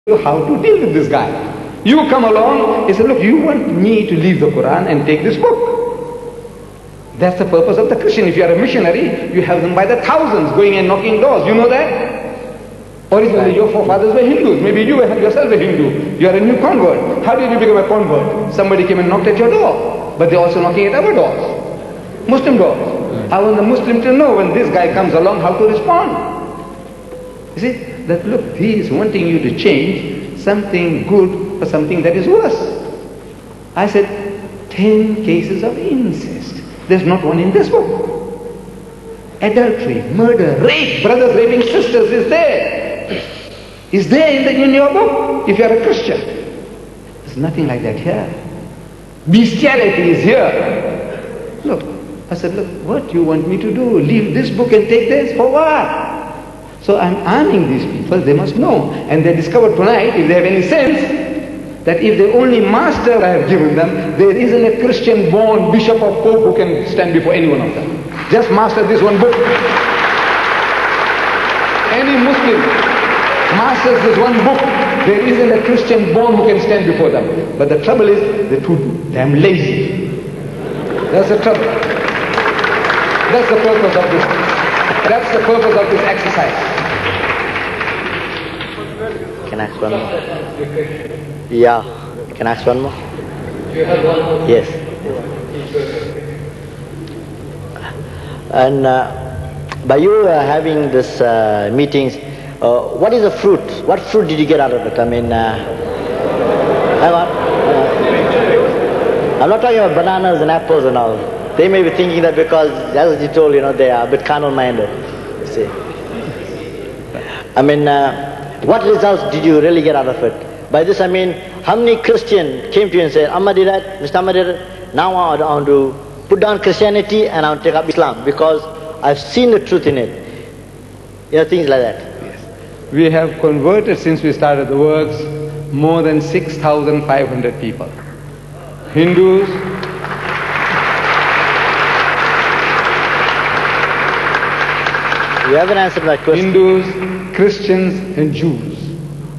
how to deal with this guy. You come along, he said, look, you want me to leave the Quran and take this book. That's the purpose of the Christian. If you are a missionary, you have them by the thousands going and knocking doors. You know that? Originally your forefathers were Hindus. Maybe you yourself a Hindu. You are a new convert. How did you become a convert? Somebody came and knocked at your door. But they're also knocking at our doors. Muslim doors. I want the Muslim to know when this guy comes along how to respond. You see? That look, he is wanting you to change something good for something that is worse. I said, 10 cases of incest. There's not one in this book. Adultery, murder, rape, brothers raping sisters is there. Is there in your book, if you are a Christian. There's nothing like that here. Bestiality is here. Look, I said, look, what you want me to do? Leave this book and take this? For what? So I'm arming these people, they must know. And they discovered tonight, if they have any sense, that if the only master I have given them, there isn't a Christian born bishop or pope who can stand before any one of them. Just master this one book. Any Muslim masters this one book, there isn't a Christian born who can stand before them. But the trouble is, they're too damn lazy. That's the trouble. That's the purpose of this. That's the purpose of this exercise. Can I ask one more? Yeah. Can I ask one more? You have one more? Yes. And by you having this meetings, what is the fruit? What fruit did you get out of it? I mean, hang on. I'm not talking about bananas and apples and all. They may be thinking that because, as you told, they are a bit carnal-minded. You see. I mean, what results did you really get out of it? By this I mean, how many Christians came to you and said, Ahmed did that, Mr. Ahmed did it, now I want to put down Christianity and I want to take up Islam because I've seen the truth in it. Things like that. Yes. We have converted, since we started the works, more than 6,500 people. Hindus, you haven't answered my question. Hindus, Christians and Jews.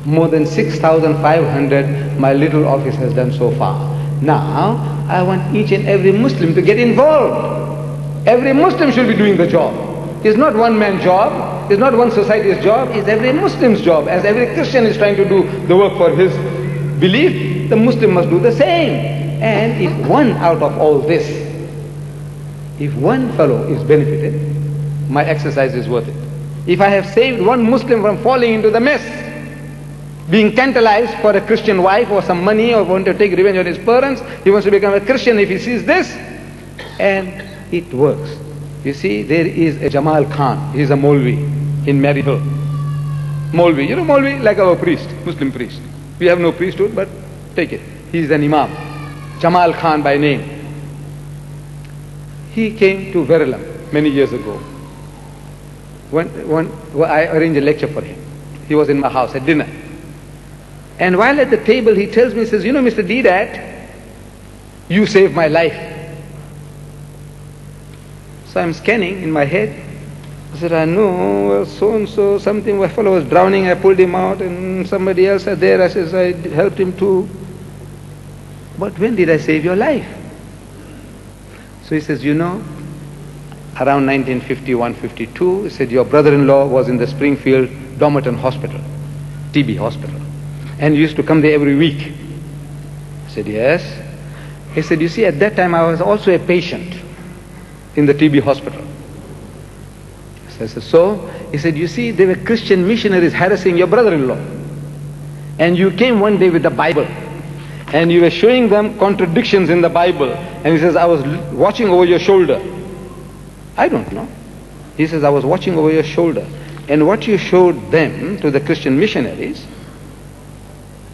More than 6,500 my little office has done so far. Now, I want each and every Muslim to get involved. Every Muslim should be doing the job. It's not one man's job, it's not one society's job, it's every Muslim's job. As every Christian is trying to do the work for his belief, the Muslim must do the same. And if one out of all this, if one fellow is benefited, my exercise is worth it. If I have saved one Muslim from falling into the mess, being tantalized for a Christian wife or some money or want to take revenge on his parents, he wants to become a Christian if he sees this, and it works. You see, there is a Jamal Khan, he is a Maulvi in Maryhill. Maulvi, you know Maulvi? Like our priest, Muslim priest. We have no priesthood, but take it. He is an Imam. Jamal Khan by name. He came to Verulam many years ago. I arranged a lecture for him. He was in my house at dinner. And while at the table he tells me, he says, Mr. Deedat, you saved my life. So I'm scanning in my head. I said, I know, well, so-and-so, something, a fellow was drowning, I pulled him out, and somebody else was there, I says, I helped him too. But when did I save your life? So he says, around 1951-52, he said, your brother-in-law was in the Springfield Dormerton Hospital, TB hospital, and you used to come there every week. I said, yes. He said, you see, at that time I was also a patient in the TB hospital. I said, so? He said, you see, there were Christian missionaries harassing your brother-in-law, and you came one day with the Bible, and you were showing them contradictions in the Bible, and he says, I was watching over your shoulder. I don't know. He says, I was watching over your shoulder. And what you showed them, to the Christian missionaries,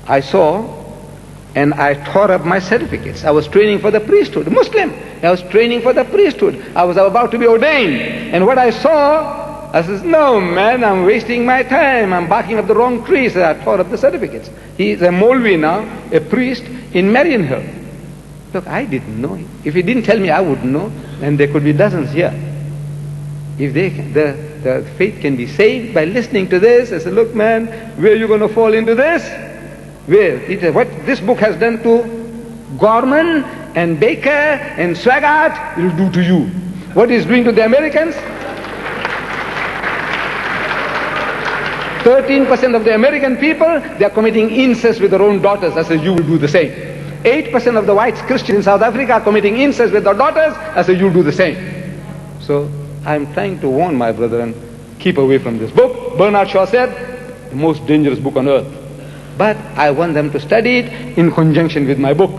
I saw, and I tore up my certificates. I was training for the priesthood, Muslim. I was training for the priesthood. I was about to be ordained. And what I saw, I says, no man, I'm wasting my time. I'm barking up the wrong tree. So I tore up the certificates. He is a Maulvi now, a priest in Marienhill. Look, I didn't know him. If he didn't tell me, I would know. And there could be dozens here. If the the faith can be saved by listening to this. I said, look man, where are you going to fall into this? Where? What this book has done to Gorman and Baker and Swaggart, it will do to you. What it's doing to the Americans? 13% of the American people, they are committing incest with their own daughters. I said, you will do the same. 8% of the white Christians in South Africa are committing incest with their daughters. I said, you'll do the same. So I'm trying to warn my brethren, keep away from this book. Bernard Shaw said, the most dangerous book on earth. But I want them to study it in conjunction with my book.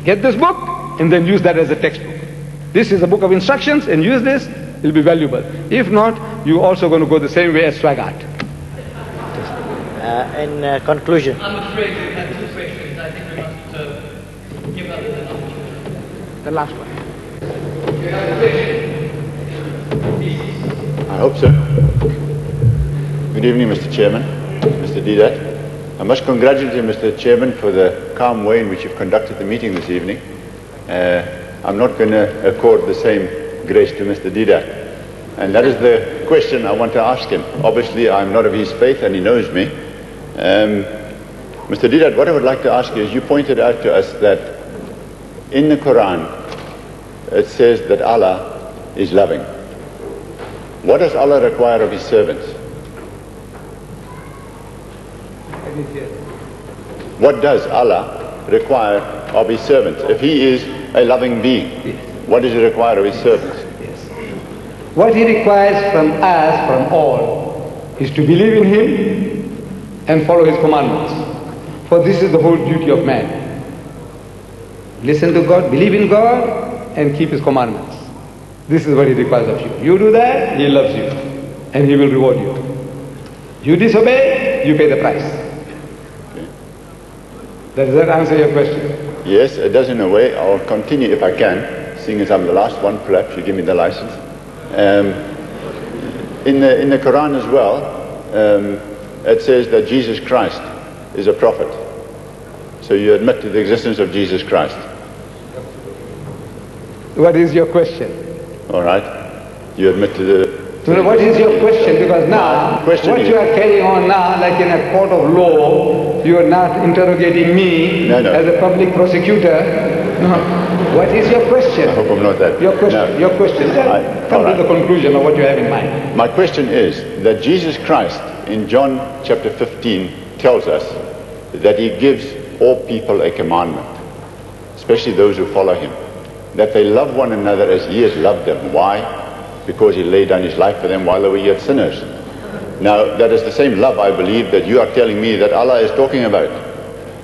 Get this book and then use that as a textbook. This is a book of instructions and use this, it will be valuable. If not, you're also going to go the same way as Swaggart. In conclusion. I'm afraid we've had two questions. I think we must give up the last one. The last one. You have a question? I hope so. Good evening, Mr. Chairman, Mr. Deedat. I must congratulate you, Mr. Chairman, for the calm way in which you've conducted the meeting this evening. I'm not going to accord the same grace to Mr. Deedat. And that is the question I want to ask him. Obviously, I'm not of his faith and he knows me. Mr. Deedat, what I would like to ask you is, you pointed out to us that in the Quran, it says that Allah is loving. What does Allah require of his servants? What does Allah require of his servants? If he is a loving being, what does he require of his servants? What he requires from us, from all, is to believe in him and follow his commandments. For this is the whole duty of man. Listen to God, believe in God, and keep his commandments. This is what he requires of you. You do that, he loves you, and he will reward you. You disobey, you pay the price. Does that answer your question? Yes, it does in a way. I'll continue if I can, seeing as I'm the last one, perhaps you give me the license. In the Quran as well, it says that Jesus Christ is a prophet. So you admit to the existence of Jesus Christ. What is your question? All right. You admit to the... So what is your question? Because now, what you are carrying on now, like in a court of law, you are not interrogating me as a public prosecutor. No. What is your question? I hope I'm not that. Your question. No. Your question. Come to the conclusion of what you have in mind. My question is that Jesus Christ in John chapter 15 tells us that he gives all people a commandment, especially those who follow him, that they love one another as he has loved them. Why? Because he laid down his life for them while they were yet sinners. Now, that is the same love, I believe, that you are telling me that Allah is talking about.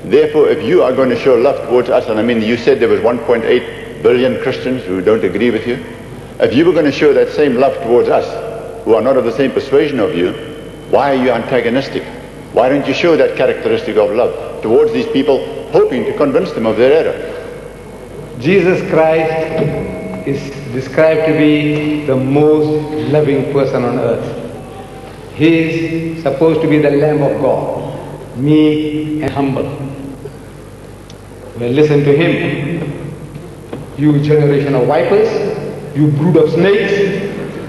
Therefore, if you are going to show love towards us, and I mean, you said there was 1.8 billion Christians who don't agree with you. If you were going to show that same love towards us, who are not of the same persuasion of you, why are you antagonistic? Why don't you show that characteristic of love towards these people, hoping to convince them of their error? Jesus Christ is described to be the most loving person on earth. He is supposed to be the Lamb of God, meek and humble. Well, listen to him. You generation of vipers, you brood of snakes,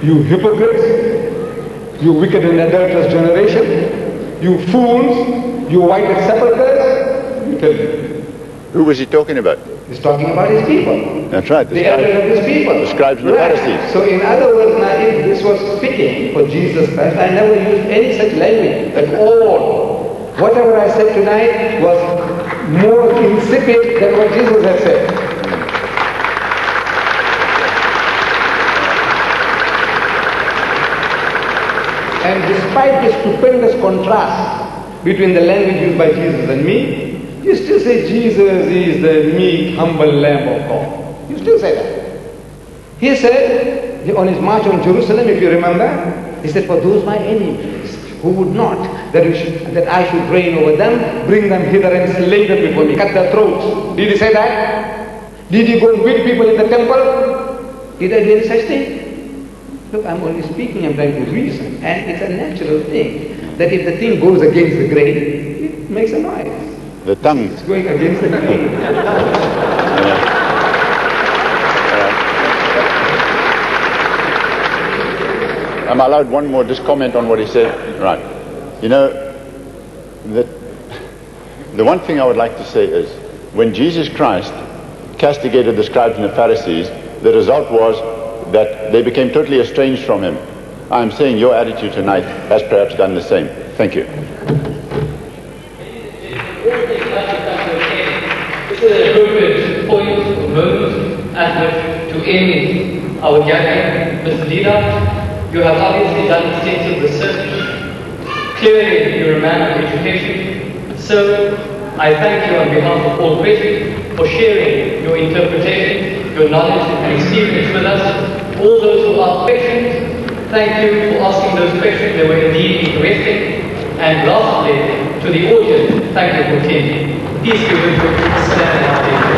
you hypocrites, you wicked and adulterous generation, you fools, you whited sepulchres. You tell me. Who was he talking about? He's talking about his people. That's right. The elders of his people. The scribes and the Pharisees. So in other words, now if this was fitting for Jesus Christ, I never used any such language at all. Whatever I said tonight was more insipid than what Jesus had said. And despite the stupendous contrast between the language used by Jesus and me, you still say Jesus is the meek, humble Lamb of God. You still say that. He said, on his march on Jerusalem, if you remember, he said, for those my enemies who would not, that I should reign over them, bring them hither and slay them before me, cut their throats. Did he say that? Did he go and beat people in the temple? Did I do any such thing? Look, I'm only speaking, I'm trying to reason. And it's a natural thing that if the thing goes against the grain, it makes a noise. The tongue. It's going against the grain. am I allowed one more just comment on what he said? Right. You know, the one thing I would like to say is, when Jesus Christ castigated the scribes and the Pharisees, the result was that they became totally estranged from him. I'm saying your attitude tonight has perhaps done the same. Thank you. This is an appropriate point or moment at which to end our gathering. Mr. Deedat, you have obviously done extensive research. Clearly, you're a man of education. So, I thank you on behalf of all present for sharing your interpretation, your knowledge and experience with us. All those who asked questions, thank you for asking those questions. They were indeed interesting. And lastly, to the audience, thank you for attending. Peace be with you. Assalamu alaikum.